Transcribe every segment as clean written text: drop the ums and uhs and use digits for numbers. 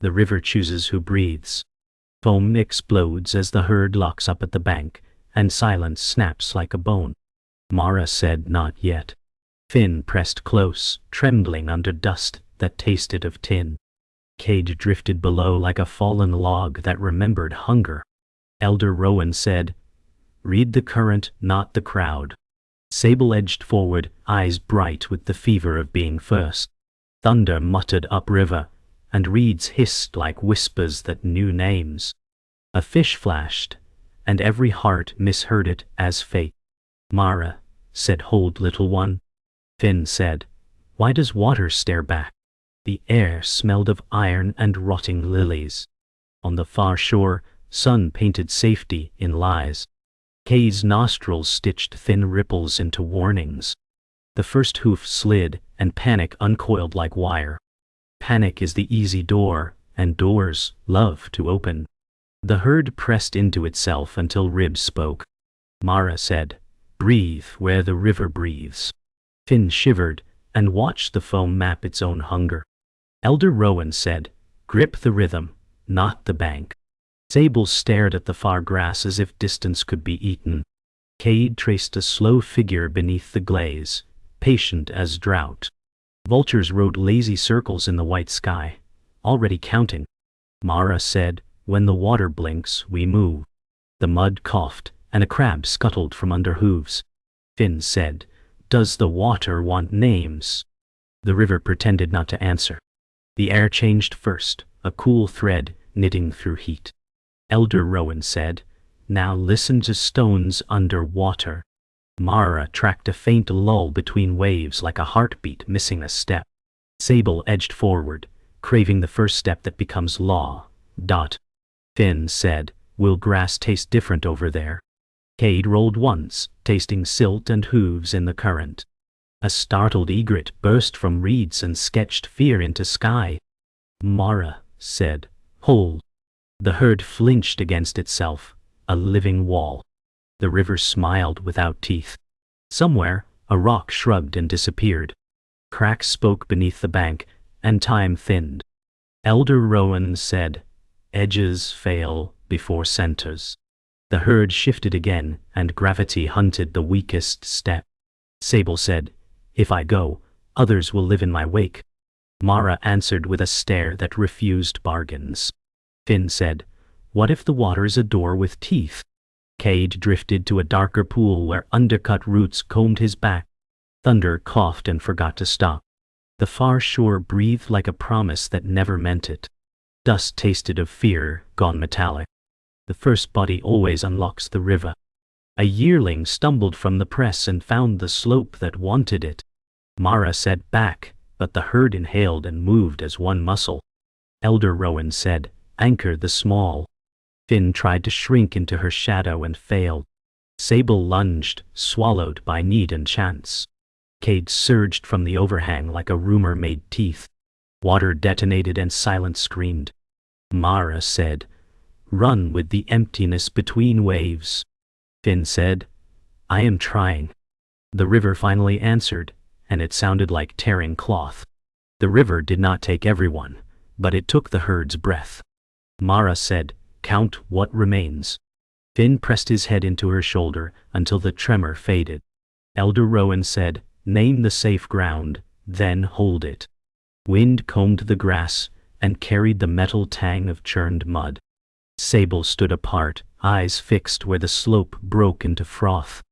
The river chooses who breathes. Foam explodes as the herd locks up at the bank, and silence snaps like a bone. Mara said, "Not yet." Finn pressed close, trembling under dust that tasted of tin. Kade drifted below like a fallen log that remembered hunger. Elder Rowan said, "Read the current, not the crowd." Sable edged forward, eyes bright with the fever of being first. Thunder muttered upriver, and reeds hissed like whispers that knew names. A fish flashed, and every heart misheard it as fate. Mara said, "Hold, little one." Finn said, "Why does water stare back?" The air smelled of iron and rotting lilies. On the far shore, sun painted safety in lies. Kade's nostrils stitched thin ripples into warnings. The first hoof slid, and panic uncoiled like wire. Panic is the easy door, and doors love to open. The herd pressed into itself until ribs spoke. Mara said, "Breathe where the river breathes." Finn shivered and watched the foam map its own hunger. Elder Rowan said, "Grip the rhythm, not the bank." Sable stared at the far grass as if distance could be eaten. Kade traced a slow figure beneath the glaze, patient as drought. Vultures rode lazy circles in the white sky, already counting. Mara said, "When the water blinks, we move." The mud coughed, and a crab scuttled from under hooves. Finn said, "Does the water want names?" The river pretended not to answer. The air changed first, a cool thread knitting through heat. Elder Rowan said, "Now listen to stones under water." Mara tracked a faint lull between waves like a heartbeat missing a step. Sable edged forward, craving the first step that becomes law. Finn said, "Will grass taste different over there?" Kade rolled once, tasting silt and hooves in the current. A startled egret burst from reeds and sketched fear into sky. Mara said, "Hold." The herd flinched against itself, a living wall. The river smiled without teeth. Somewhere, a rock shrugged and disappeared. Cracks spoke beneath the bank, and time thinned. Elder Rowan said, "Edges fail before centers." The herd shifted again, and gravity hunted the weakest step. Sable said, "If I go, others will live in my wake." Mara answered with a stare that refused bargains. Finn said, "What if the water is a door with teeth?" Kade drifted to a darker pool where undercut roots combed his back. Thunder coughed and forgot to stop. The far shore breathed like a promise that never meant it. Dust tasted of fear, gone metallic. The first body always unlocks the river. A yearling stumbled from the press and found the slope that wanted it. Mara said, "Back," but the herd inhaled and moved as one muscle. Elder Rowan said, "Anchor the small." Finn tried to shrink into her shadow and failed. Sable lunged, swallowed by need and chance. Kade surged from the overhang like a rumor-made teeth. Water detonated and silence screamed. Mara said, "Run with the emptiness between waves." Finn said, "I am trying." The river finally answered, and it sounded like tearing cloth. The river did not take everyone, but it took the herd's breath. Mara said, "Count what remains." Finn pressed his head into her shoulder until the tremor faded. Elder Rowan said, "Name the safe ground, then hold it." Wind combed the grass and carried the metal tang of churned mud. Sable stood apart, eyes fixed where the slope broke into froth.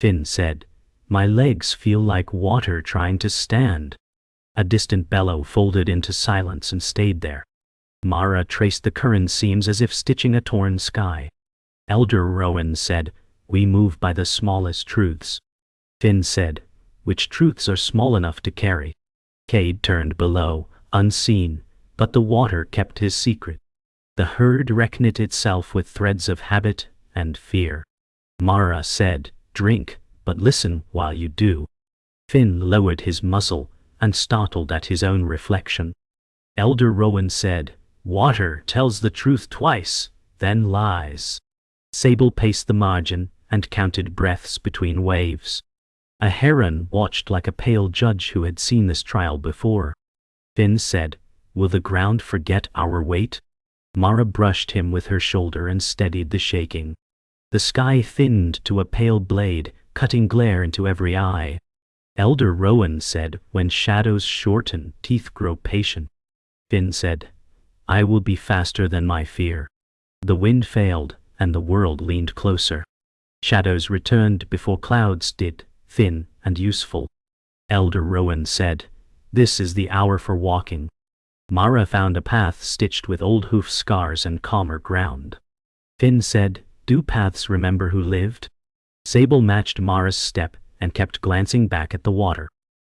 Finn said, "My legs feel like water trying to stand." A distant bellow folded into silence and stayed there. Mara traced the current seams as if stitching a torn sky. Elder Rowan said, "We move by the smallest truths." Finn said, "Which truths are small enough to carry?" Kade turned below, unseen, but the water kept his secret. The herd reknit itself with threads of habit and fear. Mara said, "Drink, but listen while you do." Finn lowered his muzzle and startled at his own reflection. Elder Rowan said, "Water tells the truth twice, then lies." Sable paced the margin and counted breaths between waves. A heron watched like a pale judge who had seen this trial before. Finn said, Will the ground forget our weight? Mara brushed him with her shoulder and steadied the shaking. The sky thinned to a pale blade, cutting glare into every eye. Elder Rowan said, when shadows shorten, teeth grow patient. Finn said, I will be faster than my fear. The wind failed, and the world leaned closer. Shadows returned before clouds did, thin and useful. Elder Rowan said, this is the hour for walking. Mara found a path stitched with old hoof scars and calmer ground. Finn said, do paths remember who lived? Sable matched Mara's step and kept glancing back at the water.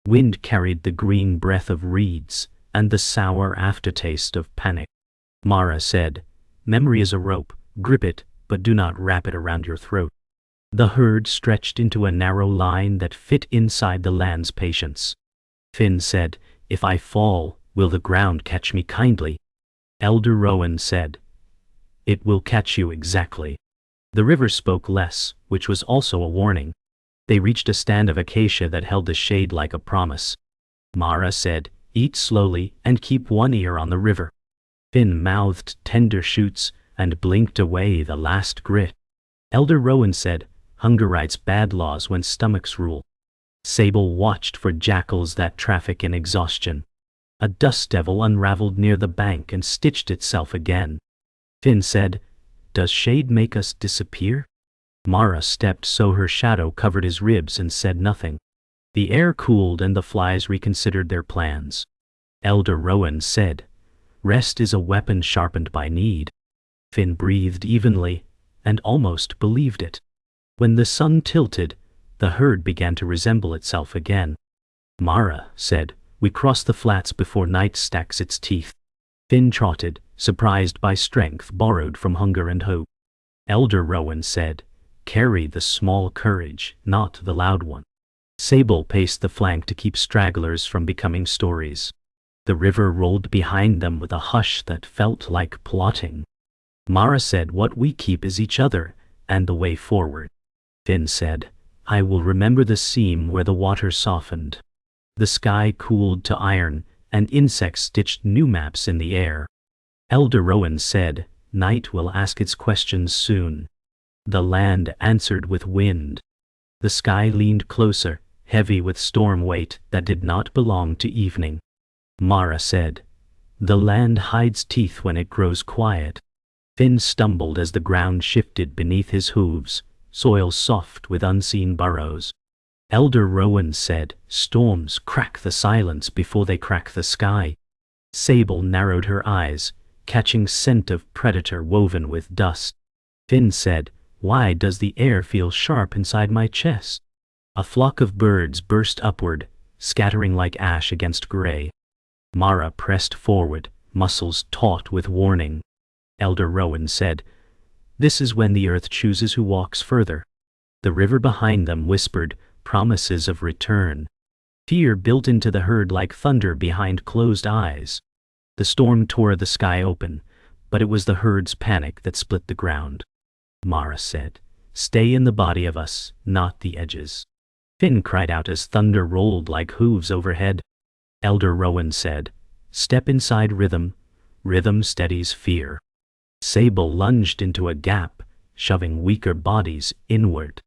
Wind carried the green breath of reeds and the sour aftertaste of panic. Mara said, memory is a rope, grip it, but do not wrap it around your throat. The herd stretched into a narrow line that fit inside the land's patience. Finn said, if I fall, will the ground catch me kindly? Elder Rowan said, it will catch you exactly. The river spoke less, which was also a warning. They reached a stand of acacia that held the shade like a promise. Mara said, eat slowly and keep one ear on the river. Finn mouthed tender shoots and blinked away the last grit. Elder Rowan said, hunger writes bad laws when stomachs rule. Sable watched for jackals that traffic in exhaustion. A dust devil unraveled near the bank and stitched itself again. Finn said, does shade make us disappear? Mara stepped so her shadow covered his ribs and said nothing. The air cooled and the flies reconsidered their plans. Elder Rowan said, rest is a weapon sharpened by need. Finn breathed evenly and almost believed it. When the sun tilted, the herd began to resemble itself again. Mara said, we cross the flats before night stacks its teeth. Finn trotted, surprised by strength borrowed from hunger and hope. Elder Rowan said, carry the small courage, not the loud one. Sable paced the flank to keep stragglers from becoming stories. The river rolled behind them with a hush that felt like plotting. Mara said, what we keep is each other and the way forward. Finn said, I will remember the seam where the water softened. The sky cooled to iron, and insects stitched new maps in the air. Elder Rowan said, night will ask its questions soon. The land answered with wind. The sky leaned closer, heavy with storm weight that did not belong to evening. Mara said, the land hides teeth when it grows quiet. Finn stumbled as the ground shifted beneath his hooves, soil soft with unseen burrows. Elder Rowan said, storms crack the silence before they crack the sky. Sable narrowed her eyes, catching scent of predator woven with dust. Finn said, why does the air feel sharp inside my chest? A flock of birds burst upward, scattering like ash against gray. Mara pressed forward, muscles taut with warning. Elder Rowan said, this is when the earth chooses who walks further. The river behind them whispered, promises of return. Fear built into the herd like thunder behind closed eyes. The storm tore the sky open, but it was the herd's panic that split the ground. Mara said, stay in the body of us, not the edges. Finn cried out as thunder rolled like hooves overhead. Elder Rowan said, step inside rhythm. Rhythm steadies fear. Sable lunged into a gap, shoving weaker bodies inward.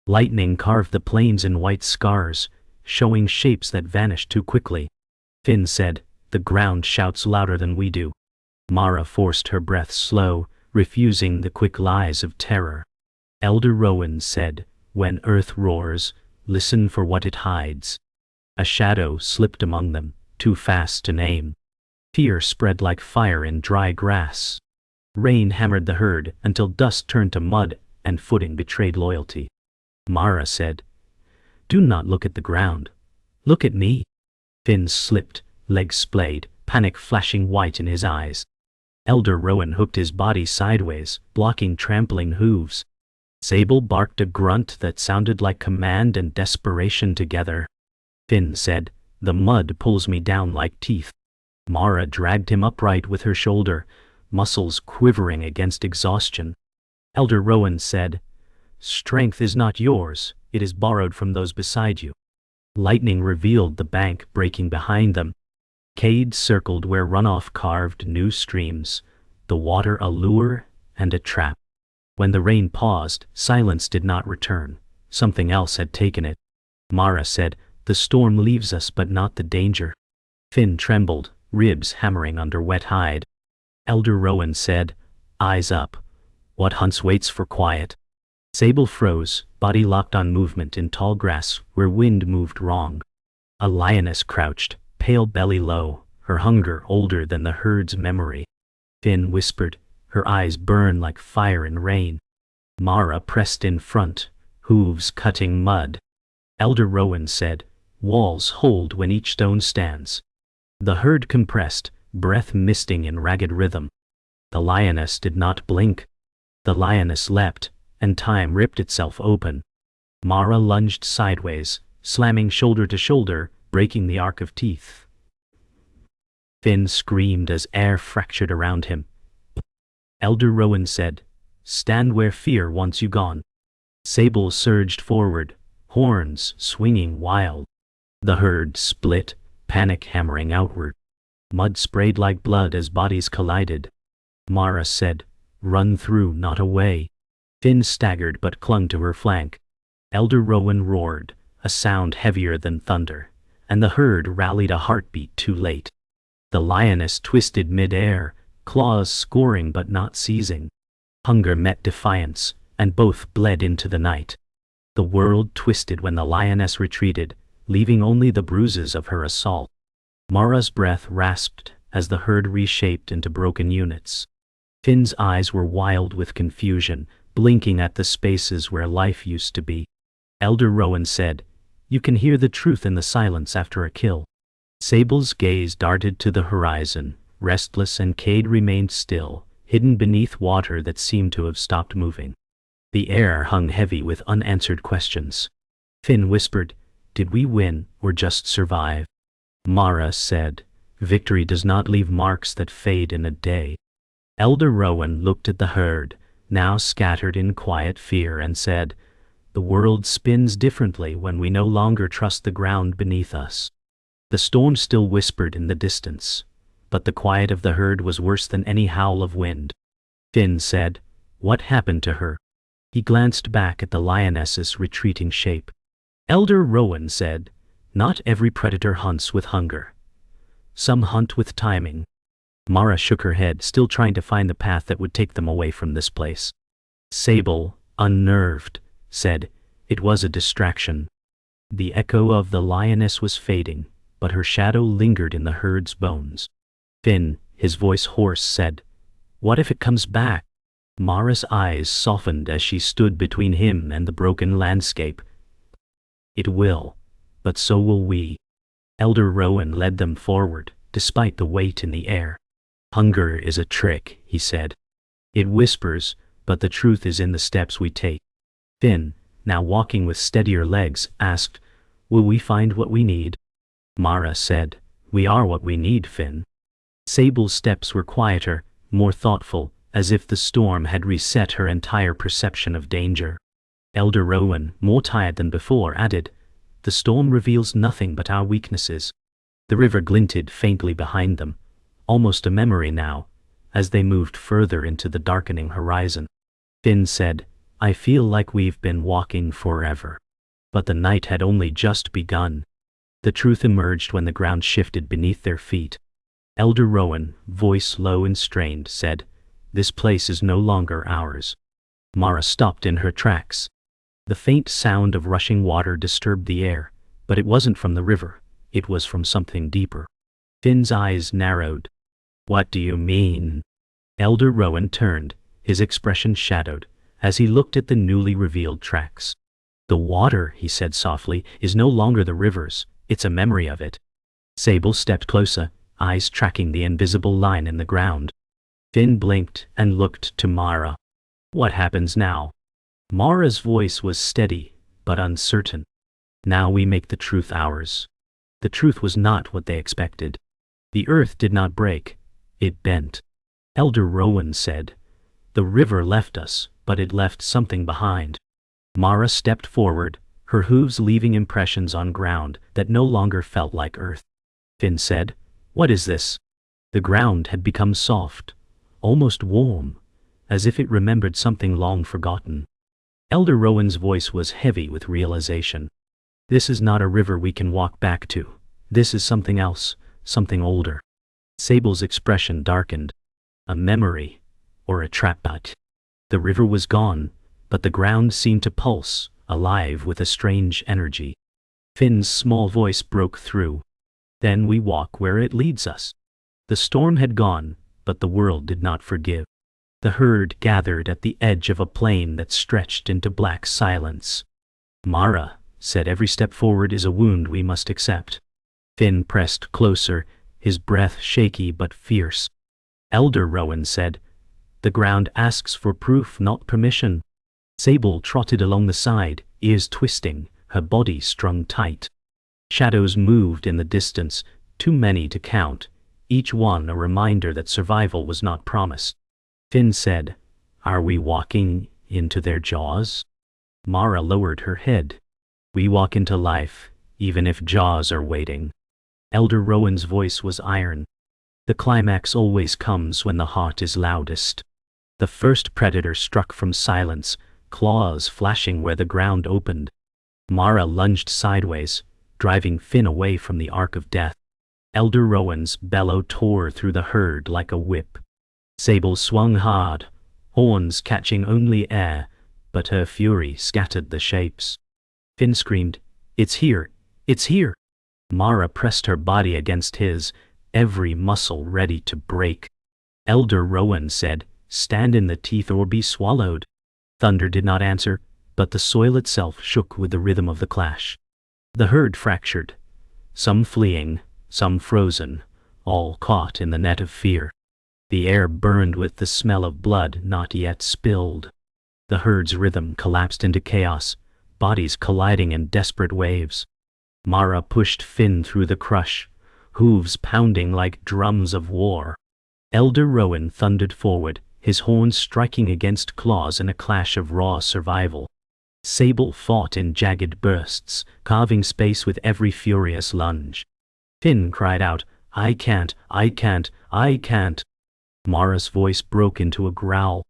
Lightning carved the plains in white scars, showing shapes that vanished too quickly. Finn said, the ground shouts louder than we do. Mara forced her breath slow, refusing the quick lies of terror. Elder Rowan said, when earth roars, listen for what it hides. A shadow slipped among them, too fast to name. Fear spread like fire in dry grass. Rain hammered the herd until dust turned to mud and footing betrayed loyalty. Mara said, do not look at the ground. Look at me. Finn slipped, legs splayed, panic flashing white in his eyes. Elder Rowan hooked his body sideways, blocking trampling hooves. Sable barked a grunt that sounded like command and desperation together. Finn said, the mud pulls me down like teeth. Mara dragged him upright with her shoulder, muscles quivering against exhaustion. Elder Rowan said, strength is not yours, it is borrowed from those beside you. Lightning revealed the bank breaking behind them. Kade circled where runoff carved new streams, the water a lure and a trap. When the rain paused, silence did not return. Something else had taken it. Mara said, "The storm leaves us but not the danger." Finn trembled, ribs hammering under wet hide. Elder Rowan said, "Eyes up. What hunts waits for quiet?" Sable froze, body locked on movement in tall grass where wind moved wrong. A lioness crouched, pale belly low, her hunger older than the herd's memory. Finn whispered, her eyes burn like fire in rain. Mara pressed in front, hooves cutting mud. Elder Rowan said, "Walls hold when each stone stands." The herd compressed, breath misting in ragged rhythm. The lioness did not blink. The lioness leapt, and time ripped itself open. Mara lunged sideways, slamming shoulder to shoulder, breaking the arc of teeth. Finn screamed as air fractured around him. Elder Rowan said, "Stand where fear wants you gone." Sable surged forward, horns swinging wild. The herd split, panic hammering outward. Mud sprayed like blood as bodies collided. Mara said, "Run through, not away." Finn staggered but clung to her flank. Elder Rowan roared, a sound heavier than thunder, and the herd rallied a heartbeat too late. The lioness twisted mid-air, claws scoring but not seizing. Hunger met defiance, and both bled into the night. The world twisted when the lioness retreated, leaving only the bruises of her assault. Mara's breath rasped as the herd reshaped into broken units. Finn's eyes were wild with confusion, blinking at the spaces where life used to be. Elder Rowan said, "You can hear the truth in the silence after a kill." Sable's gaze darted to the horizon, restless, and Kade remained still, hidden beneath water that seemed to have stopped moving. The air hung heavy with unanswered questions. Finn whispered, "Did we win or just survive?" Mara said, "Victory does not leave marks that fade in a day." Elder Rowan looked at the herd, now scattered in quiet fear, and said, "The world spins differently when we no longer trust the ground beneath us." The storm still whispered in the distance, but the quiet of the herd was worse than any howl of wind. Finn said, "What happened to her?" He glanced back at the lioness's retreating shape. Elder Rowan said, "Not every predator hunts with hunger. Some hunt with timing." Mara shook her head, still trying to find the path that would take them away from this place. Sable, unnerved, said, "It was a distraction." The echo of the lioness was fading, but her shadow lingered in the herd's bones. Finn, his voice hoarse, said, "What if it comes back?" Mara's eyes softened as she stood between him and the broken landscape. "It will, but so will we." Elder Rowan led them forward, despite the weight in the air. "Hunger is a trick," he said. "It whispers, but the truth is in the steps we take." Finn, now walking with steadier legs, asked, "Will we find what we need?" Mara said, "We are what we need, Finn." Sable's steps were quieter, more thoughtful, as if the storm had reset her entire perception of danger. Elder Rowan, more tired than before, added, "The storm reveals nothing but our weaknesses." The river glinted faintly behind them, almost a memory now, as they moved further into the darkening horizon. Finn said, "I feel like we've been walking forever." But the night had only just begun. The truth emerged when the ground shifted beneath their feet. Elder Rowan, voice low and strained, said, "This place is no longer ours." Mara stopped in her tracks. The faint sound of rushing water disturbed the air, but it wasn't from the river, it was from something deeper. Finn's eyes narrowed. "What do you mean?" Elder Rowan turned, his expression shadowed, as he looked at the newly revealed tracks. "The water," he said softly, "is no longer the river's, it's a memory of it." Sable stepped closer, eyes tracking the invisible line in the ground. Finn blinked and looked to Mara. "What happens now?" Mara's voice was steady, but uncertain. "Now we make the truth ours." The truth was not what they expected. The earth did not break, it bent. Elder Rowan said, "The river left us, but it left something behind." Mara stepped forward, her hooves leaving impressions on ground that no longer felt like earth. Finn said, What is this? The ground had become soft, almost warm, as if it remembered something long forgotten. Elder Rowan's voice was heavy with realization. This is not a river we can walk back to. This is something else, something older. Sable's expression darkened. A memory, or a trap. The river was gone, but the ground seemed to pulse, alive with a strange energy. Finn's small voice broke through. Then we walk where it leads us. The storm had gone, but the world did not forgive. The herd gathered at the edge of a plain that stretched into black silence. Mara said, every step forward is a wound we must accept. Finn pressed closer, his breath shaky but fierce. Elder Rowan said, the ground asks for proof, not permission. Sable trotted along the side, ears twisting, her body strung tight. Shadows moved in the distance, too many to count, each one a reminder that survival was not promised. Finn said, are we walking into their jaws? Mara lowered her head. We walk into life, even if jaws are waiting. Elder Rowan's voice was iron. The climax always comes when the heart is loudest. The first predator struck from silence, claws flashing where the ground opened. Mara lunged sideways, driving Finn away from the arc of death. Elder Rowan's bellow tore through the herd like a whip. Sable swung hard, horns catching only air, but her fury scattered the shapes. Finn screamed, it's here, it's here. Mara pressed her body against his, every muscle ready to break. Elder Rowan said, stand in the teeth or be swallowed. Thunder did not answer, but the soil itself shook with the rhythm of the clash. The herd fractured, some fleeing, some frozen, all caught in the net of fear. The air burned with the smell of blood not yet spilled. The herd's rhythm collapsed into chaos, bodies colliding in desperate waves. Mara pushed Finn through the crush, hooves pounding like drums of war. Elder Rowan thundered forward, his horns striking against claws in a clash of raw survival. Sable fought in jagged bursts, carving space with every furious lunge. Finn cried out, I can't, I can't, I can't. Mara's voice broke into a growl.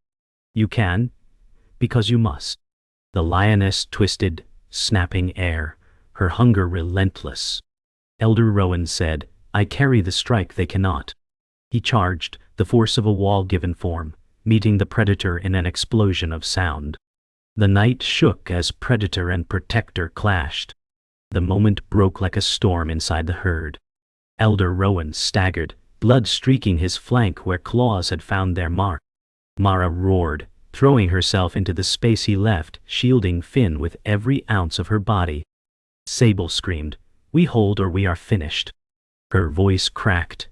You can, because you must. The lioness twisted, snapping air, her hunger relentless. Elder Rowan said, I carry the strike they cannot. He charged, the force of a wall given form, meeting the predator in an explosion of sound. The night shook as predator and protector clashed. The moment broke like a storm inside the herd. Elder Rowan staggered, blood streaking his flank where claws had found their mark. Mara roared, throwing herself into the space he left, shielding Finn with every ounce of her body. Sable screamed, we hold or we are finished. Her voice cracked,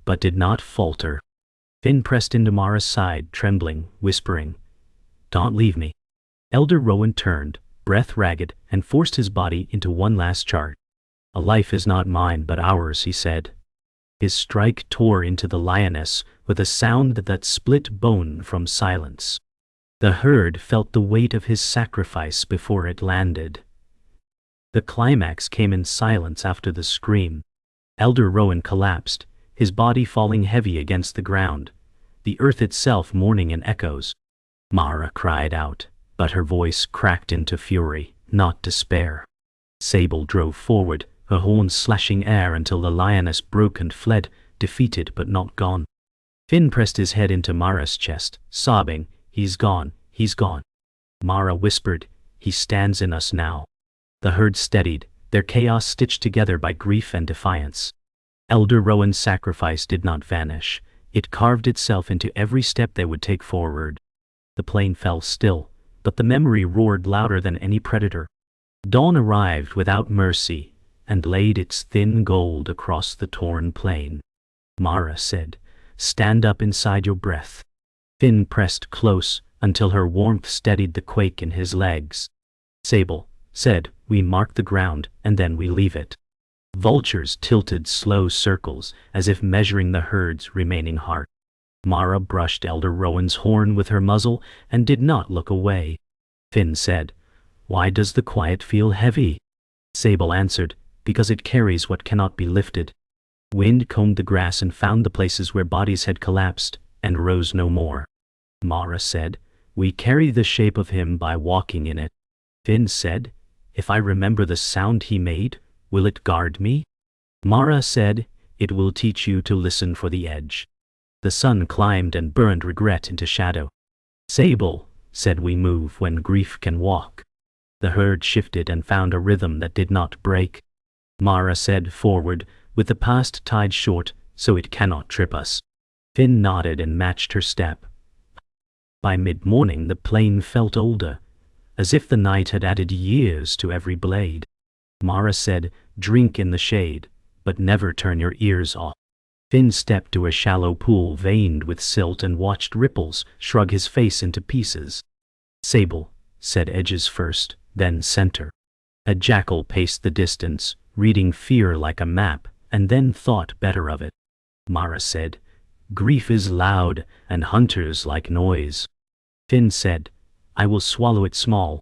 but did not falter. Finn pressed into Mara's side, trembling, whispering, don't leave me. Elder Rowan turned, breath ragged, and forced his body into one last charge. A life is not mine but ours, he said. His strike tore into the lioness with a sound that split bone from silence. The herd felt the weight of his sacrifice before it landed. The climax came in silence after the scream. Elder Rowan collapsed, his body falling heavy against the ground, the earth itself mourning in echoes. Mara cried out, but her voice cracked into fury, not despair. Sable drove forward, her horns slashing air until the lioness broke and fled, defeated but not gone. Finn pressed his head into Mara's chest, sobbing, he's gone, he's gone. Mara whispered, he stands in us now. The herd steadied, their chaos stitched together by grief and defiance. Elder Rowan's sacrifice did not vanish. It carved itself into every step they would take forward. The plain fell still, but the memory roared louder than any predator. Dawn arrived without mercy and laid its thin gold across the torn plain. Mara said, stand up inside your breath. Finn pressed close until her warmth steadied the quake in his legs. Sable said, we mark the ground and then we leave it. Vultures tilted slow circles as if measuring the herd's remaining heart. Mara brushed Elder Rowan's horn with her muzzle and did not look away. Finn said, why does the quiet feel heavy? Sable answered, because it carries what cannot be lifted. Wind combed the grass and found the places where bodies had collapsed and rose no more. Mara said, "We carry the shape of him by walking in it." Finn said, "If I remember the sound he made, will it guard me?" Mara said, "It will teach you to listen for the edge." The sun climbed and burned regret into shadow. Sable said, "We move when grief can walk." The herd shifted and found a rhythm that did not break. Mara said, "Forward, with the past tied short, so it cannot trip us." Finn nodded and matched her step. By mid-morning the plain felt older, as if the night had added years to every blade. Mara said, "Drink in the shade, but never turn your ears off." Finn stepped to a shallow pool veined with silt and watched ripples shrug his face into pieces. Sable said, "Edges first, then center." A jackal paced the distance, reading fear like a map, and then thought better of it. Mara said, "Grief is loud, and hunters like noise." Finn said, "I will swallow it small."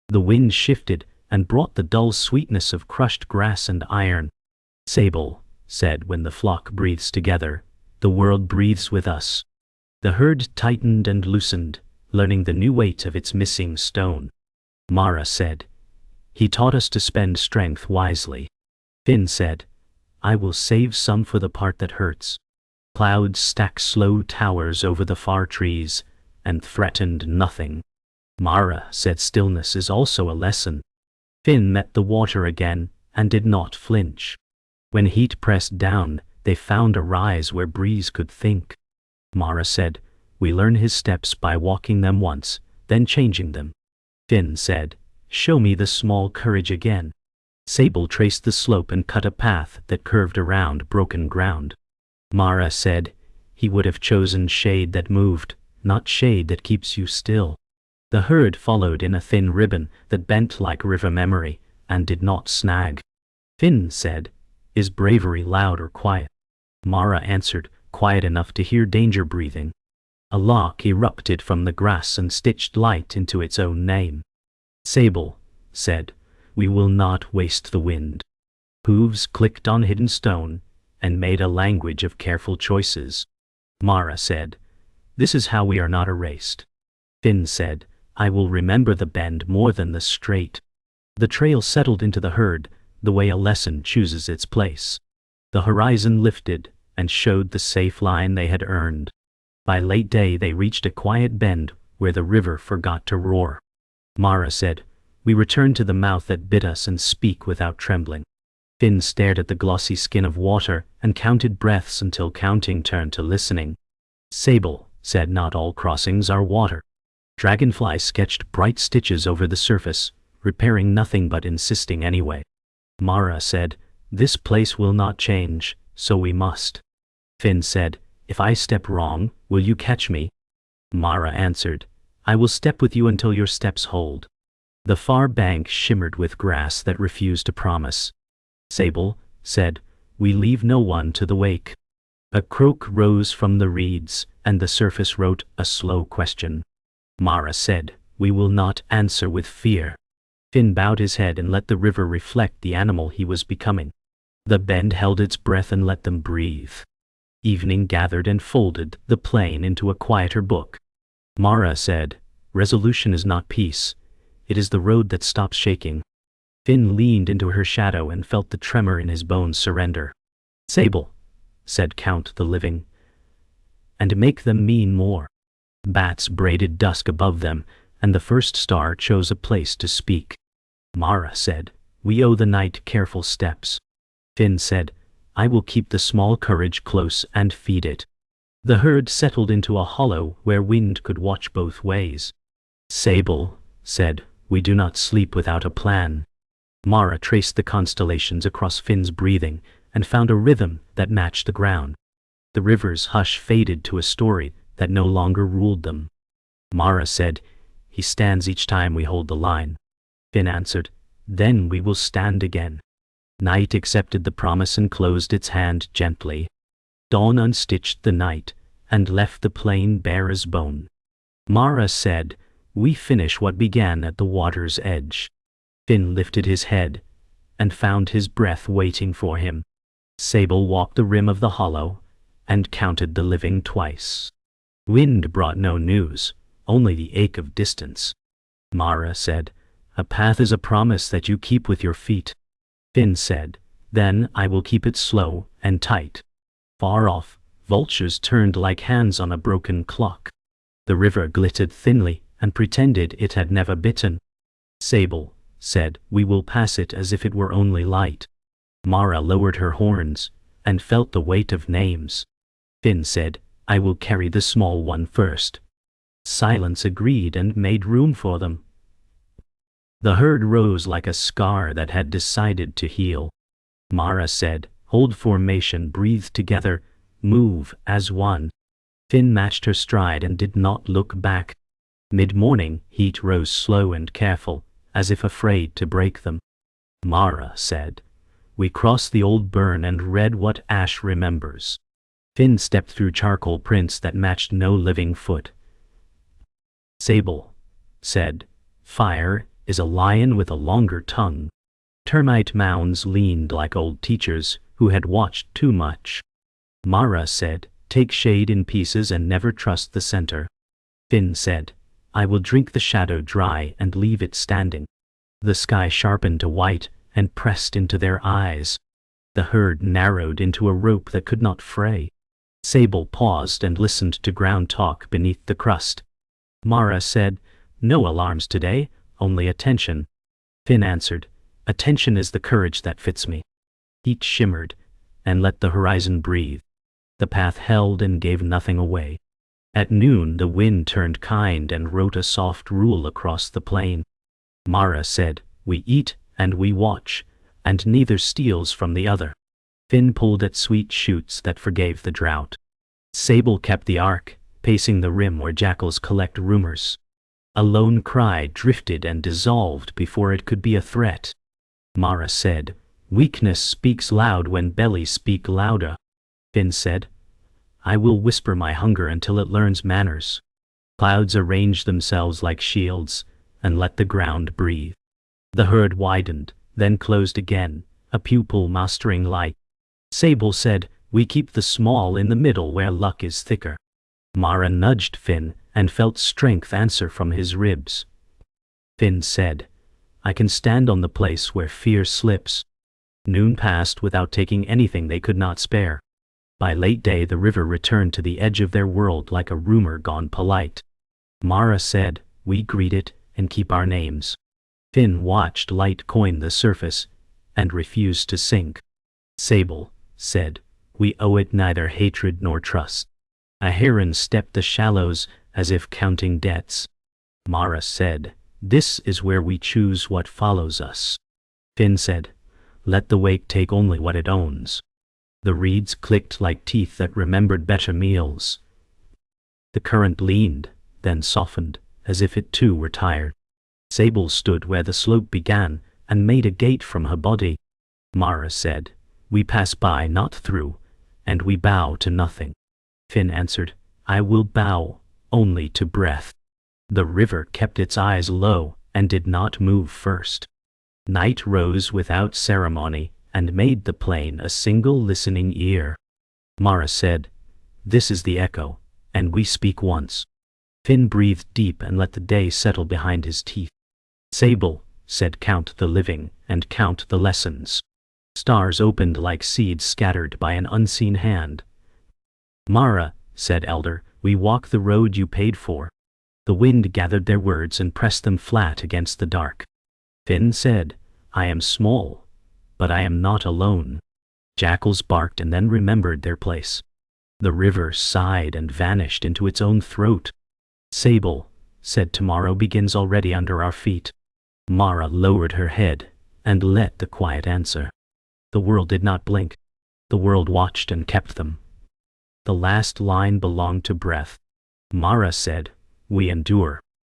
The wind shifted and brought the dull sweetness of crushed grass and iron. Sable said, "When the flock breathes together, the world breathes with us." The herd tightened and loosened, learning the new weight of its missing stone. Mara said, "He taught us to spend strength wisely." Finn said, "I will save some for the part that hurts." Clouds stacked slow towers over the far trees and threatened nothing. Mara said, "Stillness is also a lesson." Finn met the water again and did not flinch. When heat pressed down, they found a rise where breeze could think. Mara said, "We learn his steps by walking them once, then changing them." Finn said, "Show me the small courage again." Sable traced the slope and cut a path that curved around broken ground. Mara said, "He would have chosen shade that moved, not shade that keeps you still." The herd followed in a thin ribbon that bent like river memory and did not snag. Finn said, "Is bravery loud or quiet?" Mara answered, "Quiet enough to hear danger breathing." A lark erupted from the grass and stitched light into its own name. Sable said, "We will not waste the wind." Hooves clicked on hidden stone and made a language of careful choices. Mara said, "This is how we are not erased." Finn said, "I will remember the bend more than the straight." The trail settled into the herd, the way a lesson chooses its place. The horizon lifted and showed the safe line they had earned. By late day they reached a quiet bend where the river forgot to roar. Mara said, "We return to the mouth that bit us and speak without trembling." Finn stared at the glossy skin of water and counted breaths until counting turned to listening. Sable said, "Not all crossings are water." Dragonfly sketched bright stitches over the surface, repairing nothing but insisting anyway. Mara said, "This place will not change, so we must." Finn said, "If I step wrong, will you catch me?" Mara answered, "I will step with you until your steps hold." The far bank shimmered with grass that refused to promise. Sable said, "We leave no one to the wake." A croak rose from the reeds, and the surface wrote a slow question. Mara said, "We will not answer with fear." Finn bowed his head and let the river reflect the animal he was becoming. The bend held its breath and let them breathe. Evening gathered and folded the plain into a quieter book. Mara said, "Resolution is not peace. It is the road that stops shaking." Finn leaned into her shadow and felt the tremor in his bones surrender. "Sable," said, "count the living, and make them mean more." Bats braided dusk above them, and the first star chose a place to speak. Mara said, "We owe the night careful steps." Finn said, "I will keep the small courage close and feed it." The herd settled into a hollow where wind could watch both ways. Sable said, "We do not sleep without a plan." Mara traced the constellations across Finn's breathing and found a rhythm that matched the ground. The river's hush faded to a story that no longer ruled them. Mara said, "He stands each time we hold the line." Finn answered, "Then we will stand again." Night accepted the promise and closed its hand gently. Dawn unstitched the night and left the plain bare as bone. Mara said, "We finish what began at the water's edge." Finn lifted his head and found his breath waiting for him. Sable walked the rim of the hollow and counted the living twice. Wind brought no news, only the ache of distance. Mara said, "A path is a promise that you keep with your feet." Finn said, "Then I will keep it slow and tight." Far off, vultures turned like hands on a broken clock. The river glittered thinly and pretended it had never bitten. Sable said, "We will pass it as if it were only light." Mara lowered her horns and felt the weight of names. Finn said, "I will carry the small one first." Silence agreed and made room for them. The herd rose like a scar that had decided to heal. Mara said, "Hold formation, breathe together, move as one." Finn matched her stride and did not look back. Mid-morning, heat rose slow and careful, as if afraid to break them. Mara said, "We crossed the old burn and read what ash remembers." Finn stepped through charcoal prints that matched no living foot. Sable said, "Fire is a lion with a longer tongue." Termite mounds leaned like old teachers who had watched too much. Mara said, "Take shade in pieces and never trust the center." Finn said, "I will drink the shadow dry and leave it standing." The sky sharpened to white and pressed into their eyes. The herd narrowed into a rope that could not fray. Sable paused and listened to ground talk beneath the crust. Mara said, "No alarms today, only attention." Finn answered, "Attention is the courage that fits me." Heat shimmered and let the horizon breathe. The path held and gave nothing away. At noon the wind turned kind and wrote a soft rule across the plain. Mara said, "We eat and we watch, and neither steals from the other." Finn pulled at sweet shoots that forgave the drought. Sable kept the arc, pacing the rim where jackals collect rumors. A lone cry drifted and dissolved before it could be a threat. Mara said, "Weakness speaks loud when bellies speak louder." Finn said, "I will whisper my hunger until it learns manners." Clouds arranged themselves like shields and let the ground breathe. The herd widened, then closed again, a pupil mastering light. Sable said, "We keep the small in the middle where luck is thicker." Mara nudged Finn and felt strength answer from his ribs. Finn said, "I can stand on the place where fear slips." Noon passed without taking anything they could not spare. By late day the river returned to the edge of their world like a rumor gone polite. Mara said, "We greet it and keep our names." Finn watched light coin the surface and refused to sink. Sable said, "We owe it neither hatred nor trust." A heron stepped the shallows as if counting debts. Mara said, "This is where we choose what follows us." Finn said, "Let the wake take only what it owns." The reeds clicked like teeth that remembered better meals. The current leaned, then softened, as if it too were tired. Sable stood where the slope began and made a gate from her body. Mara said, "We pass by, not through, and we bow to nothing." Finn answered, "I will bow only to breath." The river kept its eyes low and did not move first. Night rose without ceremony and made the plain a single listening ear. Mara said, "This is the echo, and we speak once." Finn breathed deep and let the day settle behind his teeth. Sable said, "Count the living and count the lessons." Stars opened like seeds scattered by an unseen hand. Mara said, "Elder, we walk the road you paid for." The wind gathered their words and pressed them flat against the dark. Finn said, "I am small, but I am not alone." Jackals barked and then remembered their place. The river sighed and vanished into its own throat. Sable said, "Tomorrow begins already under our feet." Mara lowered her head and let the quiet answer. The world did not blink. The world watched and kept them. The last line belonged to breath. Mara said, "We endure."